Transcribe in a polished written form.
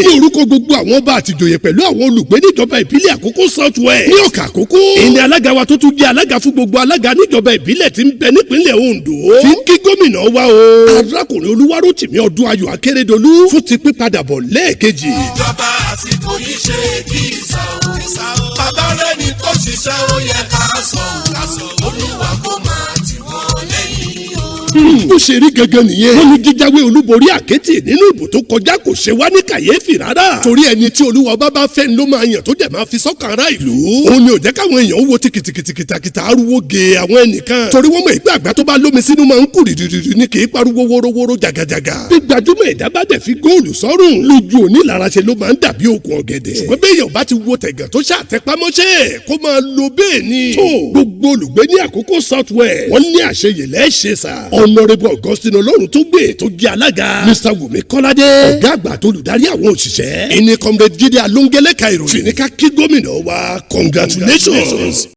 ní orúkọ gbogbo àwọn ọba àtìjòyè pẹ̀lú àwọn olùgbé níjọba ìbílẹ̀ àkókò south west ní ọ̀kà àkókò. ìní alága wa tó tún jẹ́ alága fún gbogbo alága níjọba ìbílẹ̀ tí ń bẹ nípínlẹ̀ Ondo. fi ń kí gómìnà wa o. arákùnrin Olúwarótìmí Ọdúnayọ̀ Akérèdọ́lù fún ti pípadàbọ̀ lẹ́ẹ̀kejì. ìjọba àsìkò yìí ṣe kí ìsà o. bàbá rẹ̀ ni tó ṣiṣẹ́ ó yẹ ká sọ Olúwa kó máa tì wọ́n lẹ́yìn o. bó ṣe rí gangan nìyẹn. wọ́n ní jíjáwé olúborí àkẹ́tì nínú ìbò tó kọjá kò ṣe wá ní kàyéfì rárá. torí ẹni tí Olúwa bá fẹ́ ló máa yàn tó dẹ̀ máa fi sọ́kàn ará ìlú. òun ni ò jẹ́ káwọn èèyàn wo ti kìtìkìtìkìtà arúgbó ge àwọn ẹnìkan. torí wọ́n mọ̀ ìgbà àgbà tó bá lómi sínú máa ń kú rìrìrì ní kì í pariwo wórówóró jàgàjàgà. bí gbajúmọ̀ ẹ̀dá bá dẹ̀ fi góòlù sọ́rùn lójú onílára ṣe ló máa ń dàbí okùn ọ̀gẹ̀dẹ̀. ṣùgbọ́n bí èèyàn bá ti wo tẹ̀gàn tó ṣàtẹpámọ́ṣẹ́ kó máa lo bẹ́ẹ̀ ni. tó gbogbo olùgbé ní àkókò south west wọ́n ní àṣeyè lẹ́ẹ̀ṣẹ̀ sà. honourable Augustine Ọlọ́run tó gbé tó jẹ́ alága. Mr Wumi Kọ́ládé ọ̀gá àgbà tó olùdarí àwọn òṣìṣẹ́. ẹni comrade Jídé Alóńgẹ́lẹ́ka ìròyìn. fìníkà kí gómìnà wa congratulations.